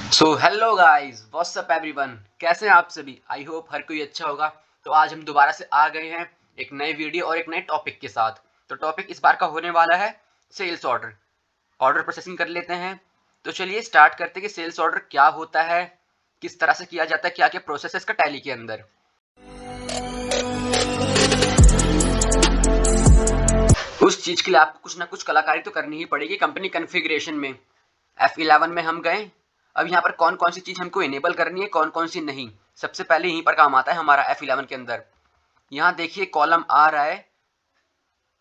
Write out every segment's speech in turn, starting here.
So hello guys, what's up everyone. कैसे हैं आप सभी? आई होप हर कोई अच्छा होगा। तो आज हम दोबारा से आ गए हैं एक नए वीडियो और एक नए टॉपिक के साथ। तो टॉपिक इस बार का होने वाला है सेल्स ऑर्डर। ऑर्डर प्रोसेसिंग कर लेते हैं। तो चलिए स्टार्ट करते हैं कि सेल्स ऑर्डर क्या होता है, किस तरह से किया जाता है, क्या क्या प्रोसेस है इसका टैली के अंदर। उस चीज के लिए आपको कुछ ना कुछ कलाकारी तो करनी ही पड़ेगी। कंपनी कॉन्फ़िगरेशन में F11 में हम गए। अब यहाँ पर कौन कौन सी चीज हमको इनेबल करनी है, कौन कौन सी नहीं, सबसे पहले यहीं पर काम आता है हमारा F11 के अंदर। यहाँ देखिए कॉलम आ रहा है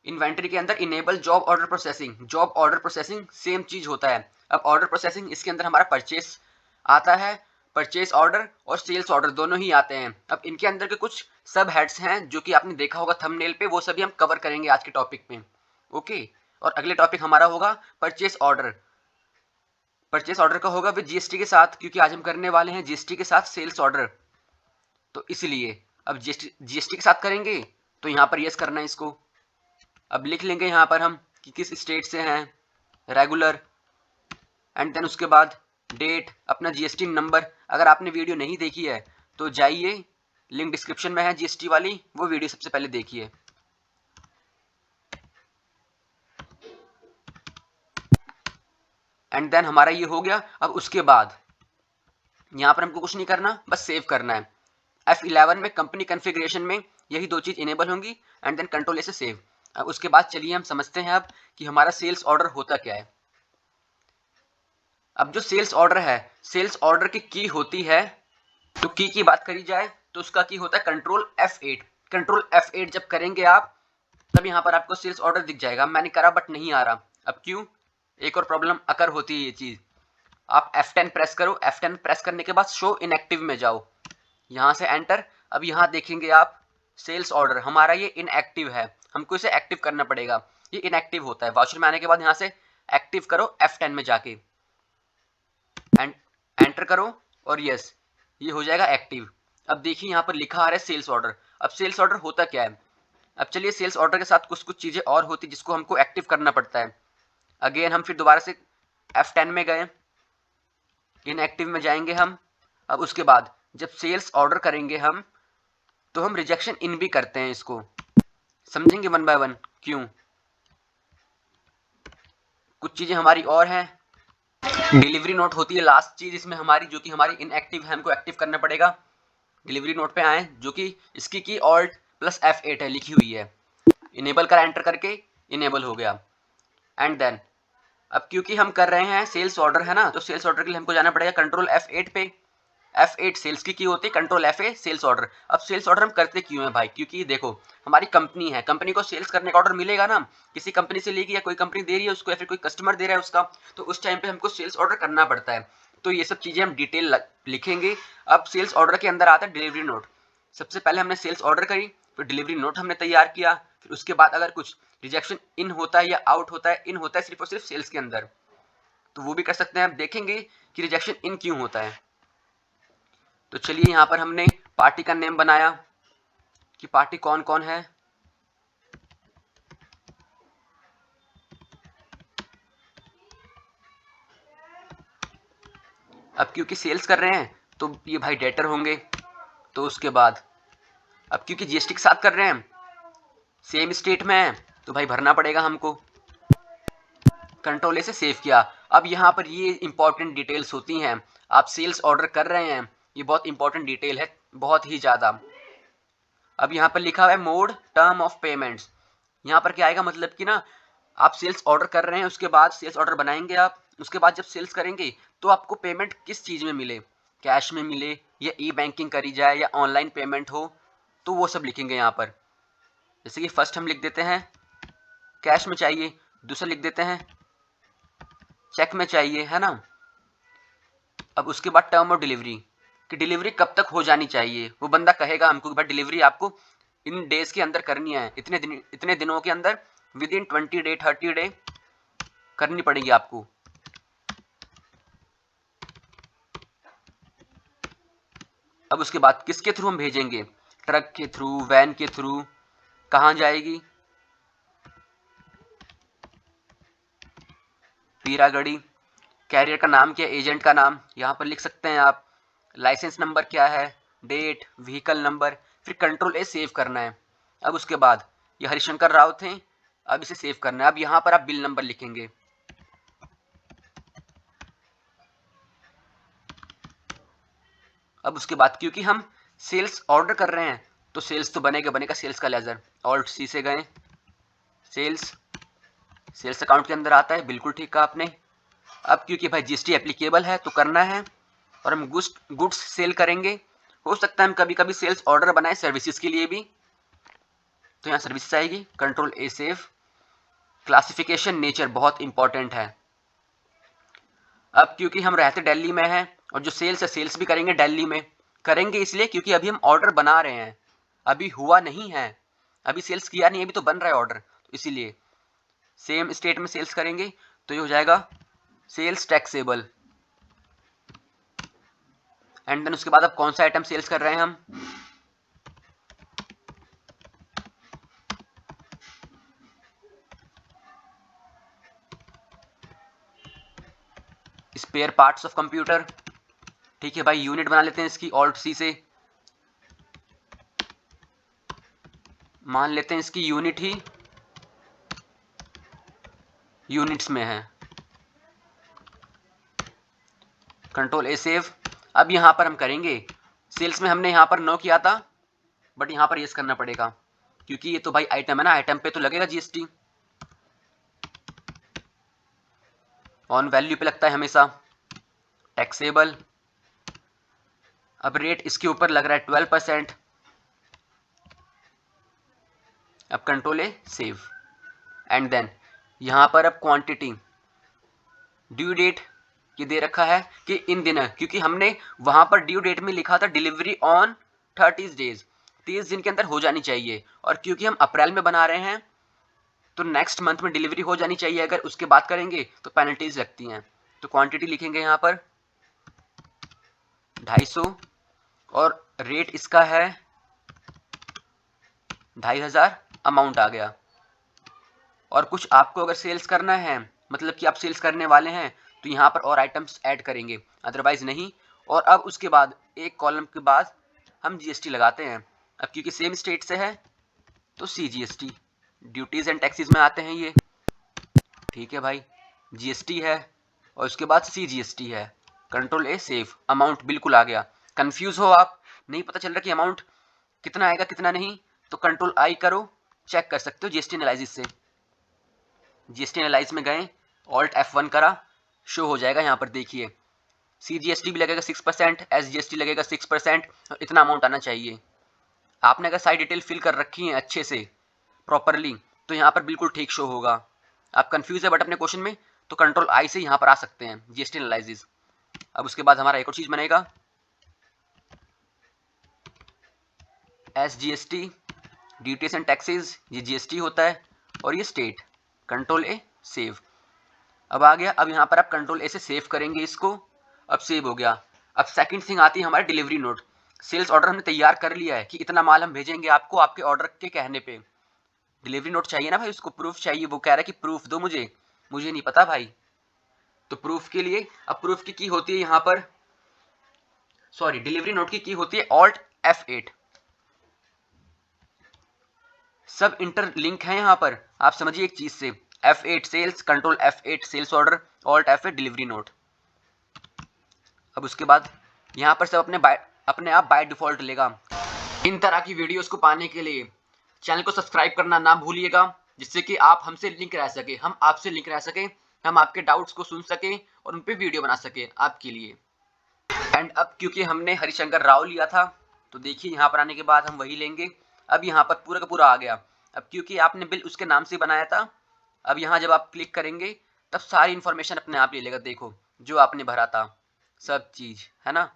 इन्वेंट्री के अंदर enable job order processing. Job order processing same चीज होता है। अब ऑर्डर प्रोसेसिंग इसके अंदर हमारा परचेस आता है, परचेस ऑर्डर और सेल्स ऑर्डर दोनों ही आते हैं। अब इनके अंदर के कुछ सब हेड्स हैं जो कि आपने देखा होगा थंबनेल पे, वो सभी हम कवर करेंगे आज के टॉपिक में। ओके, और अगले टॉपिक हमारा होगा परचेस ऑर्डर। परचेस ऑर्डर का होगा विद जीएसटी के साथ, क्योंकि आज हम करने वाले हैं जीएसटी के साथ सेल्स ऑर्डर। तो इसलिए अब जीएसटी के साथ करेंगे तो यहाँ पर यस करना है इसको। अब लिख लेंगे यहाँ पर हम कि किस स्टेट से हैं, रेगुलर, एंड देन उसके बाद डेट, अपना जीएसटी नंबर। अगर आपने वीडियो नहीं देखी है तो जाइए, लिंक डिस्क्रिप्शन में है जीएसटी वाली, वो वीडियो सबसे पहले देखिए। एंड देन हमारा ये हो गया। अब उसके बाद यहाँ पर हमको कुछ नहीं करना, बस सेव करना है। F11 में कंपनी कॉन्फ़िगरेशन में यही दो चीज इनेबल होंगी, एंड देन कंट्रोल ए से सेव। अब उसके बाद चलिए हम समझते हैं अब कि हमारा सेल्स ऑर्डर होता क्या है। अब जो सेल्स ऑर्डर है, सेल्स ऑर्डर की होती है, तो की बात करी जाए तो उसका की होता है कंट्रोल F8। कंट्रोल F8 जब करेंगे आप, तब यहाँ पर आपको सेल्स ऑर्डर दिख जाएगा। मैंने करा बट नहीं आ रहा। अब क्यों? एक और प्रॉब्लम अकर होती है ये चीज। आप F10 प्रेस करो, F10 प्रेस करने के बाद शो इनएक्टिव में जाओ, यहाँ से एंटर। अब यहाँ देखेंगे आप सेल्स ऑर्डर हमारा ये इनएक्टिव है, हमको इसे एक्टिव करना पड़ेगा। ये इनएक्टिव होता है। वाउचर में आने के बाद यहाँ से एक्टिव करो F10 में जाके, एंटर करो और यस, ये हो जाएगा एक्टिव। अब देखिए यहाँ पर लिखा आ रहा है सेल्स ऑर्डर। अब सेल्स ऑर्डर होता क्या है? अब चलिए सेल्स ऑर्डर के साथ कुछ कुछ चीजें और होती जिसको हमको एक्टिव करना पड़ता है। अगेन हम फिर दोबारा से F10 में गए, इनएक्टिव में जाएंगे हम। अब उसके बाद जब सेल्स ऑर्डर करेंगे हम, तो हम रिजेक्शन इन भी करते हैं इसको, समझेंगे वन बाय वन क्यों। कुछ चीजें हमारी और हैं। डिलीवरी नोट होती है लास्ट चीज इसमें हमारी, जो कि हमारी इनएक्टिव है, हमको एक्टिव करना पड़ेगा। डिलीवरी नोट पे आए, जो कि इसकी की ऑल्ट प्लस F8 है, लिखी हुई है। इनेबल का एंटर करके इनेबल हो गया। एंड देन अब क्योंकि हम कर रहे हैं सेल्स ऑर्डर है ना, तो सेल्स ऑर्डर के लिए हमको जाना पड़ेगा कंट्रोल F8 पे। F8 सेल्स की होती है, कंट्रोल FA सेल्स ऑर्डर। अब सेल्स ऑर्डर हम करते क्यों है भाई? क्योंकि देखो हमारी कंपनी है, कंपनी को सेल्स करने का ऑर्डर मिलेगा ना, किसी कंपनी से लेगी या कोई कंपनी दे रही है उसको, या फिर कोई कस्टमर दे रहा है उसका, तो उस टाइम पे हमको सेल्स ऑर्डर करना पड़ता है। तो ये सब चीजें हम डिटेल लिखेंगे। अब सेल्स ऑर्डर के अंदर आता है डिलीवरी नोट। सबसे पहले हमने सेल्स ऑर्डर करी, फिर डिलीवरी नोट हमने तैयार किया, फिर उसके बाद अगर कुछ रिजेक्शन इन होता है या आउट होता है, इन होता है सिर्फ और सिर्फ सेल्स के अंदर, तो वो भी कर सकते हैं। अब देखेंगे कि रिजेक्शन इन क्यों होता है। तो चलिए यहाँ पर हमने पार्टी का नेम बनाया कि पार्टी कौन कौन है। अब क्योंकि सेल्स कर रहे हैं तो ये भाई डेटर होंगे। तो उसके बाद अब क्योंकि जीएसटी के साथ कर रहे हैं, सेम स्टेट में है, तो भाई भरना पड़ेगा हमको। कंट्रोल ए से सेव किया। अब यहाँ पर ये इंपॉर्टेंट डिटेल्स होती हैं। आप सेल्स ऑर्डर कर रहे हैं, ये बहुत इंपॉर्टेंट डिटेल है, बहुत ही ज़्यादा। अब यहाँ पर लिखा हुआ है मोड टर्म ऑफ पेमेंट्स। यहाँ पर क्या आएगा, मतलब कि ना आप सेल्स ऑर्डर कर रहे हैं, उसके बाद सेल्स ऑर्डर बनाएंगे आप, उसके बाद जब सेल्स करेंगे तो आपको पेमेंट किस चीज़ में मिले, कैश में मिले या ई बैंकिंग करी जाए या ऑनलाइन पेमेंट हो, तो वो सब लिखेंगे यहाँ पर। जैसे कि फर्स्ट हम लिख देते हैं कैश में चाहिए, दूसरा लिख देते हैं चेक में चाहिए, है ना। अब उसके बाद टर्म ऑफ डिलीवरी, कि डिलीवरी कब तक हो जानी चाहिए। वो बंदा कहेगा हमको कि भाई डिलीवरी आपको इन डेज के अंदर करनी है, इतने दिनों के अंदर, विद इन 20 डे 30 डे करनी पड़ेगी आपको। अब उसके बाद किसके थ्रू हम भेजेंगे, ट्रक के थ्रू, वैन के थ्रू, कहाँ जाएगी, पीरागढ़ी, कैरियर का नाम क्या है, एजेंट का नाम यहाँ पर लिख सकते हैं आप, लाइसेंस नंबर क्या है, डेट, व्हीकल नंबर, फिर कंट्रोल ए सेव करना है। अब उसके बाद ये हरिशंकर राव थे, अब इसे सेव करना है। अब यहाँ पर आप बिल नंबर लिखेंगे। अब उसके बाद क्योंकि हम सेल्स ऑर्डर कर रहे हैं तो सेल्स तो बनेगा बनेगा, सेल्स का लेजर, ऑल्ट सी से गए, सेल्स, सेल्स अकाउंट के अंदर आता है, बिल्कुल ठीक कहा आपने। अब क्योंकि भाई जीएसटी एप्लीकेबल है तो करना है, और हम गुड्स सेल करेंगे। हो सकता है हम कभी कभी सेल्स ऑर्डर बनाए सर्विसेज के लिए भी, तो यहाँ सर्विसेज आएगी, control A save. Classification nature बहुत इंपॉर्टेंट है। अब क्योंकि हम रहते दिल्ली में हैं और जो सेल्स है सेल्स भी करेंगे दिल्ली में, करेंगे इसलिए क्योंकि अभी हम ऑर्डर बना रहे हैं, अभी हुआ नहीं है, अभी सेल्स किया नहीं, अभी तो बन रहा है ऑर्डर, तो इसीलिए सेम स्टेट में सेल्स करेंगे, तो ये हो जाएगा सेल्स टैक्सेबल। एंड देन उसके बाद अब कौन सा आइटम सेल्स कर रहे हैं हम, स्पेयर पार्ट्स ऑफ कंप्यूटर। ठीक है भाई, यूनिट बना लेते हैं इसकी, ऑल्ट सी से मान लेते हैं इसकी यूनिट ही यूनिट्स में है, कंट्रोल ए सेव। अब यहाँ पर हम करेंगे, सेल्स में हमने यहाँ पर नो किया था, बट यहाँ पर यस करना पड़ेगा क्योंकि ये तो भाई आइटम है ना, आइटम पे तो लगेगा जीएसटी, ऑन वैल्यू पे लगता है हमेशा, टैक्सेबल। अब रेट इसके ऊपर लग रहा है 12%। अब control A save, and then यहाँ पर अब क्वांटिटी, ड्यू डेट ये दे रखा है कि इन दिन, क्योंकि हमने वहां पर ड्यू डेट में लिखा था डिलीवरी ऑन 30 डेज, 30 दिन के अंदर हो जानी चाहिए, और क्योंकि हम अप्रैल में बना रहे हैं तो नेक्स्ट मंथ में डिलीवरी हो जानी चाहिए, अगर उसके बाद करेंगे तो पेनल्टीज लगती हैं। तो क्वांटिटी लिखेंगे यहाँ पर 250, और रेट इसका है 2500, अमाउंट आ गया। और कुछ आपको अगर सेल्स करना है, मतलब कि आप सेल्स करने वाले हैं, तो यहाँ पर और आइटम्स ऐड करेंगे, अदरवाइज नहीं। और अब उसके बाद एक कॉलम के बाद हम जीएसटी लगाते हैं। अब क्योंकि सेम स्टेट से है तो सीजीएसटी, ड्यूटीज एंड टैक्सेस में आते हैं ये, ठीक है भाई, जीएसटी है और उसके बाद सीजीएसटी है, कंट्रोल ए सेव, अमाउंट बिल्कुल आ गया। कंफ्यूज हो आप, नहीं पता चल रहा कि अमाउंट कितना आएगा कितना नहीं, तो कंट्रोल आई करो, चेक कर सकते हो जीएसटी एनालिसिस से। जीएसटी एनालाइज में गए, ऑल्ट F1 करा, शो हो जाएगा यहाँ पर, देखिए सीजीएसटी भी लगेगा 6%, एसजीएसटी लगेगा 6%, और इतना अमाउंट आना चाहिए। आपने अगर सारी डिटेल फिल कर रखी है अच्छे से प्रॉपरली तो यहाँ पर बिल्कुल ठीक शो होगा। आप कंफ्यूज है बट अपने क्वेश्चन में, तो कंट्रोल आई से यहाँ पर आ सकते हैं, जीएसटी एनालिसिस। अब उसके बाद हमारा एक और चीज बनेगा, एसजीएसटी, ड्यूटीज एंड टैक्सेस, ये जीएसटी होता है, और ये स्टेट, कंट्रोल ए सेव। अब आ गया, अब यहाँ पर आप कंट्रोल ए से सेव करेंगे इसको, अब सेव हो गया। अब सेकंड थिंग आती है हमारी डिलीवरी नोट। सेल्स ऑर्डर हमने तैयार कर लिया है कि इतना माल हम भेजेंगे आपको आपके ऑर्डर के कहने पे, डिलीवरी नोट चाहिए ना भाई, उसको प्रूफ चाहिए, वो कह रहा है कि प्रूफ दो मुझे, मुझे नहीं पता भाई। तो प्रूफ के लिए, अब प्रूफ की होती है यहाँ पर, सॉरी डिलीवरी नोट की होती है ऑल्ट F8, सब इंटरलिंक है यहाँ पर, आप समझिए एक चीज से, F8 sales, control F8 sales order, alt F8 delivery note. अब उसके बाद यहाँ पर सब अपने आप बाय डिफॉल्ट लेगा। इन तरह की वीडियोस को पाने के लिए चैनल को सब्सक्राइब करना ना भूलिएगा, जिससे कि आप हमसे लिंक रह सके, हम आपसे लिंक रह सके, हम आपके डाउट्स को सुन सके और उन पे वीडियो बना सके आपके लिए। एंड अब क्योंकि हमने हरिशंकर राव लिया था, तो देखिए यहाँ पर आने के बाद हम वही लेंगे। अब यहाँ पर पूरा का पूरा आ गया। अब क्योंकि आपने बिल उसके नाम से बनाया था, अब यहाँ जब आप क्लिक करेंगे तब सारी इन्फॉर्मेशन अपने आप ले लेगा, देखो जो आपने भरा था सब चीज है ना।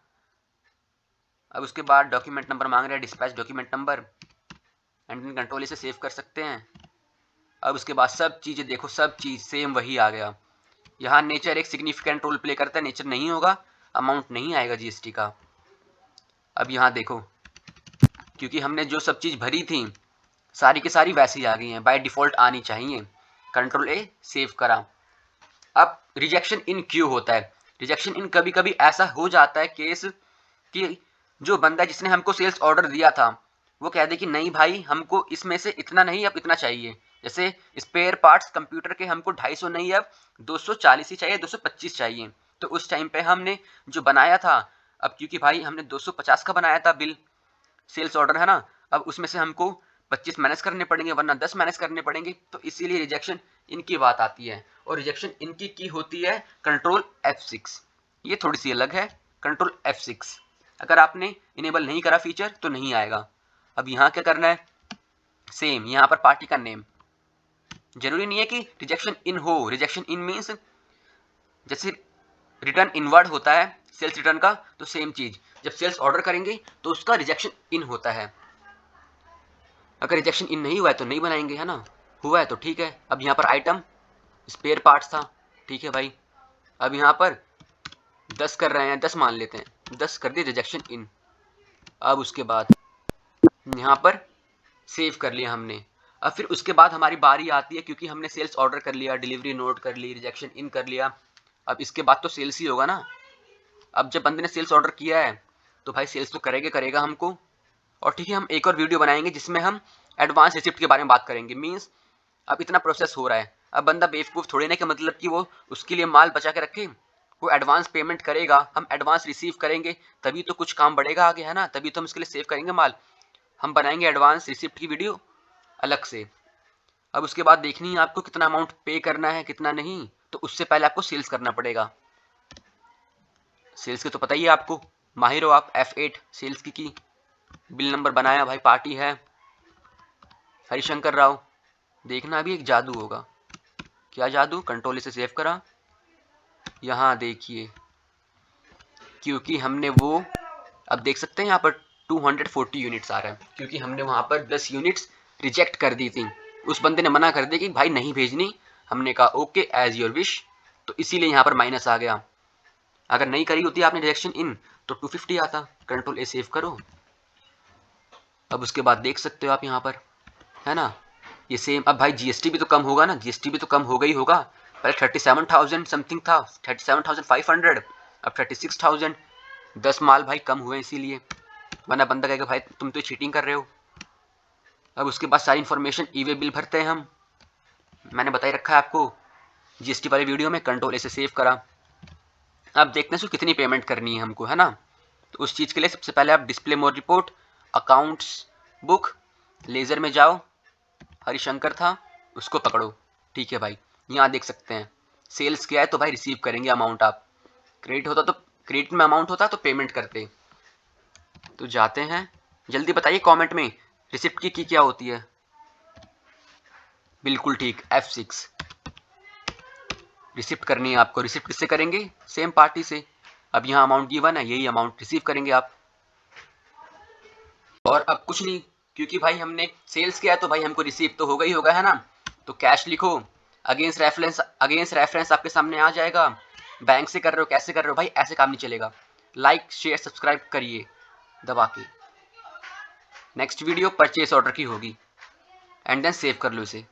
अब उसके बाद डॉक्यूमेंट नंबर मांग रहा है, dispatch document number, and control से सेव कर सकते हैं। अब उसके बाद सब चीज़ें देखो, सब चीज़ सेम वही आ गया। यहाँ नेचर एक सिग्निफिकेंट रोल प्ले करता है, नेचर नहीं होगा अमाउंट नहीं आएगा जीएसटी का। अब यहाँ देखो, क्योंकि हमने जो सब चीज़ भरी थी सारी की सारी वैसी आ गई हैं, बाय डिफ़ॉल्ट आनी चाहिए। कंट्रोल ए सेव करा, अब रिजेक्शन इन क्यों होता है? रिजेक्शन इन कभी कभी ऐसा हो जाता है केस कि जो बंदा जिसने हमको सेल्स ऑर्डर दिया था वो कह दे कि नहीं भाई, हमको इसमें से इतना नहीं, अब इतना चाहिए। जैसे स्पेयर पार्ट्स कंप्यूटर के हमको 250 नहीं, अब 240 ही चाहिए, 225 चाहिए। तो उस टाइम पे हमने जो बनाया था, अब क्योंकि भाई हमने 250 का बनाया था बिल, सेल्स ऑर्डर है ना, अब उसमें से हमको 25 माइनस करने पड़ेंगे, वरना 10 माइनस करने पड़ेंगे। तो इसीलिए रिजेक्शन इनकी बात आती है। और रिजेक्शन इनकी की होती है कंट्रोल F6। ये थोड़ी सी अलग है, कंट्रोल F6। अगर आपने इनेबल नहीं करा फीचर तो नहीं आएगा। अब यहाँ क्या करना है, सेम यहाँ पर पार्टी का नेम। जरूरी नहीं है कि रिजेक्शन इन हो। रिजेक्शन इन मीन्स जैसे रिटर्न इनवर्ड होता है सेल्स रिटर्न का, तो सेम चीज जब सेल्स ऑर्डर करेंगे तो उसका रिजेक्शन इन होता है। अगर रिजेक्शन इन नहीं हुआ है तो नहीं बनाएंगे, है ना। हुआ है तो ठीक है। अब यहाँ पर आइटम स्पेयर पार्ट्स था, ठीक है भाई। अब यहाँ पर 10 कर रहे हैं, 10 मान लेते हैं, 10 कर दिए रिजेक्शन इन। अब उसके बाद यहाँ पर सेव कर लिया हमने। अब फिर उसके बाद हमारी बारी आती है, क्योंकि हमने सेल्स ऑर्डर कर लिया, डिलीवरी नोट कर ली, रिजेक्शन इन कर लिया। अब इसके बाद तो सेल्स ही होगा ना। अब जब बंदे ने सेल्स ऑर्डर किया है तो भाई सेल्स तो करेगा हमको। और ठीक है, हम एक और वीडियो बनाएंगे जिसमें हम एडवांस रिसिप्ट के बारे में बात करेंगे। मीन्स अब इतना प्रोसेस हो रहा है, अब बंदा बेवकूफ़ थोड़े ना कि मतलब कि वो उसके लिए माल बचा के रखे। वो एडवांस पेमेंट करेगा, हम एडवांस रिसीव करेंगे, तभी तो कुछ काम बढ़ेगा आगे, है ना। तभी तो हम इसके लिए सेव करेंगे माल। हम बनाएंगे एडवांस रिसिप्ट की वीडियो अलग से। अब उसके बाद देखनी है आपको कितना अमाउंट पे करना है कितना नहीं। तो उससे पहले आपको सेल्स करना पड़ेगा। सेल्स के तो पता ही है आपको, माहिर हो आप। F8 सेल्स की बिल नंबर बनाया भाई, पार्टी है हरिशंकर राव। देखना अभी एक जादू होगा। क्या जादू? कंट्रोल से सेव करा, यहाँ देखिए, क्योंकि हमने वो, अब देख सकते हैं यहाँ पर 240 यूनिट्स आ रहा है, क्योंकि हमने वहाँ पर 10 यूनिट्स रिजेक्ट कर दी थी। उस बंदे ने मना कर दिया कि भाई नहीं भेजनी। हमने कहा ओके एज योर विश, तो इसीलिए यहाँ पर माइनस आ गया। अगर नहीं करी होती आपने रिजेक्शन इन तो 250 आता। कंट्रोल ए सेव करो। अब उसके बाद देख सकते हो आप यहाँ पर, है ना, ये सेम। अब भाई जीएसटी भी तो कम होगा ना, जीएसटी भी तो कम हो गई होगा। पहले 37,000 समथिंग था, 37,500, अब 36,000। 10 माल भाई कम हुए इसीलिए, वरना बंदा कहेगा भाई तुम तो चीटिंग कर रहे हो। अब उसके बाद सारी इन्फॉर्मेशन ई वे बिल भरते हैं हम, मैंने बताई रखा है आपको जीएसटी वाली वीडियो में। कंट्रोल ऐसे सेव करा। अब देखते हैं कितनी पेमेंट करनी है हमको, है ना। तो उस चीज़ के लिए सबसे पहले आप डिस्प्ले मोर रिपोर्ट, अकाउंट्स बुक, लेज़र में जाओ, हरिशंकर था उसको पकड़ो, ठीक है भाई। यहाँ देख सकते हैं सेल्स किया है तो भाई रिसीव करेंगे अमाउंट आप। क्रेडिट होता तो क्रेडिट में अमाउंट होता तो पेमेंट करते। तो जाते हैं, जल्दी बताइए कमेंट में रिसिप्ट की क्या होती है। बिल्कुल ठीक, F6 रिसिप्ट करनी है आपको। रिसिप्ट किससे करेंगे? सेम पार्टी से। अब यहाँ अमाउंट गिवन है, यही अमाउंट रिसीव करेंगे आप। और अब कुछ नहीं, क्योंकि भाई हमने सेल्स किया तो भाई हमको रिसीव तो होगा ही होगा, है ना। तो कैश लिखो, अगेंस्ट रेफरेंस आपके सामने आ जाएगा। बैंक से कर रहे हो, कैसे कर रहे हो भाई, ऐसे काम नहीं चलेगा। लाइक शेयर सब्सक्राइब करिए दबा के। नेक्स्ट वीडियो परचेस ऑर्डर की होगी, एंड देन सेव कर लो इसे।